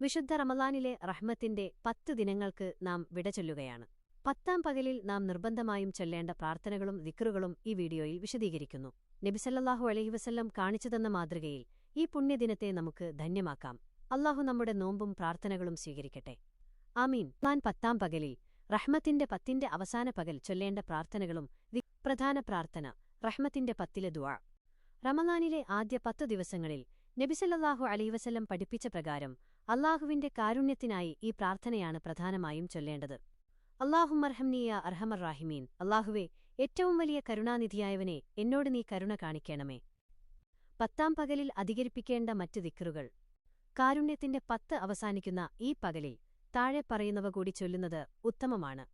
വിശുദ്ധ റമളാനിലെ റഹ്മത്തിന്റെ 10 ദിനങ്ങൾക്ക് നാം വിടചൊല്ലുകയാണ്. 10-ാം പകലിൽ നാം നിർബന്ധമായും ചൊല്ലേണ്ട പ്രാർത്ഥനകളും ദിക്റുകളും ഈ വീഡിയോയിൽ വിശദീകരിക്കുന്നു. നബി സല്ലല്ലാഹു അലൈഹി വസല്ലം കാണിച്ചുതന്ന മാതൃകയിൽ ഈ പുണ്യദിനത്തെ നമുക്ക് ധന്യമാക്കാം. അല്ലാഹു നമ്മുടെ നോമ്പും പ്രാർത്ഥനകളും സ്വീകരിക്കട്ടെ. ആമീൻ. 10-ാം പകലിൽ റഹ്മത്തിന്റെ 10ന്റെ അവസാന പകൽ ചൊല്ലേണ്ട പ്രാർത്ഥനകളും പ്രധാന പ്രാർത്ഥന റഹ്മത്തിന്റെ 10ലെ ദുആ. റമളാനിലെ ആദ്യ 10 ദിവസങ്ങളിൽ നബി സല്ലല്ലാഹു അലൈഹി വസല്ലം പഠിപ്പിച്ച പ്രകാരം അല്ലാഹുവിന്റെ കാരുണ്യത്തിനായി ഈ പ്രാർത്ഥനയാണ് പ്രധാനമായും ചൊല്ലേണ്ടത്. അല്ലാഹുമ്മർഹംനി യാ അർഹമർ റാഹിമീൻ. അല്ലാഹുവേ, ഏറ്റവും വലിയ കരുണാനിധിയായവനെ, എന്നോട് നീ കരുണ കാണിക്കണമേ. 10-ാം പകലിൽ അധികരിപ്പിക്കേണ്ട മറ്റ് ദിക്റുകൾ. കാരുണ്യത്തിന്റെ 10 അവസാനിക്കുന്ന ഈ പകലിൽ താഴെ പറയുന്നവ കൂടി ചൊല്ലുന്നത് ഉത്തമമാണ്.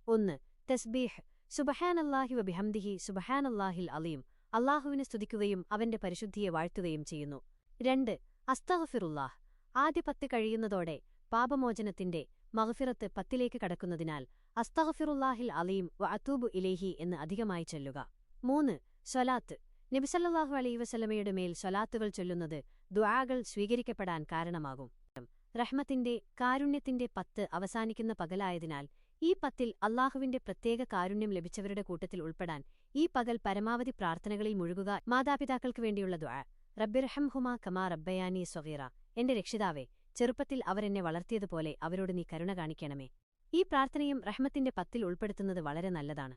1. തസ്ബീഹ്, സുബ്ഹാനല്ലാഹി വബിഹംദിഹി സുബ്ഹാനല്ലാഹിൽ അലീം. അല്ലാഹുവിനെ സ്തുതിക്കുകയും അവന്റെ പരിശുദ്ധിയെ വാഴ്ത്തുകയും ചെയ്യുന്നു. 2. അസ്തഗ്ഫിറുല്ലാഹ്. ആദ്യ 10 കഴിയുന്നതോടെ പാപമോചനത്തിന്റെ മഗ്ഫിറത്ത് 10ലേക്ക് കടക്കുന്നതിനാൽ അസ്തഗ്ഫിറുല്ലാഹിൽ അലീം വ അതൂബു ഇലൈഹി എന്ന് അധികമായി ചൊല്ലുക. 3. സ്വലാത്ത്. നബി സല്ലല്ലാഹു അലൈഹി വസല്ലമയുടെ മേൽ സ്വലാത്തുകൾ ചൊല്ലുന്നത് ദുആകൾ സ്വീകരിക്കപ്പെടാൻ കാരണമാകും. റഹ്മത്തിന്റെ കാരുണ്യത്തിന്റെ 10 അവസാനിക്കുന്ന പകലായതിനാൽ ഈ 10ൽ അല്ലാഹുവിന്റെ പ്രത്യേക കാരുണ്യം ലഭിച്ചവരുടെ കൂട്ടത്തിൽ ഉൾപ്പെടാൻ ഈ പകൽ പരമാവധി പ്രാർത്ഥനകളിൽ മുഴുകുക. മാതാപിതാക്കൾക്ക് വേണ്ടിയുള്ള ദുആ. റബ്ബിർഹംഹുമാ കമാ റബ്ബയാനി സ്വഗീറ. എന്റെ രക്ഷിതാവേ, ചെറുപ്പത്തിൽ അവരെന്നെ വളർത്തിയതുപോലെ അവരോട് നീ കരുണ കാണിക്കണമേ. ഈ പ്രാർത്ഥനയും റഹ്മത്തിന്റെ 10ൽ ഉൾപ്പെടുത്തുന്നത് വളരെ നല്ലതാണ്.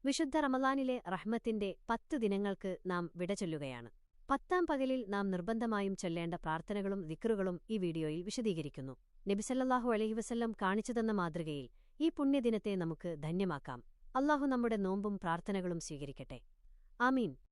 വിശുദ്ധ റമളാനിലെ റഹ്മത്തിന്റെ 10 ദിനങ്ങൾക്ക് നാം വിടചൊല്ലുകയാണ്. 10-ാം പകലിൽ നാം നിർബന്ധമായും ചൊല്ലേണ്ട പ്രാർത്ഥനകളും ദിക്റുകളും ഈ വീഡിയോയിൽ വിശദീകരിക്കുന്നു. നബി സല്ലല്ലാഹു അലൈഹി വസല്ലം കാണിച്ചുതന്ന മാതൃകയിൽ ഈ പുണ്യദിനത്തെ നമുക്ക് ധന്യമാക്കാം. അല്ലാഹു നമ്മുടെ നോമ്പും പ്രാർത്ഥനകളും സ്വീകരിക്കട്ടെ. ആമീൻ.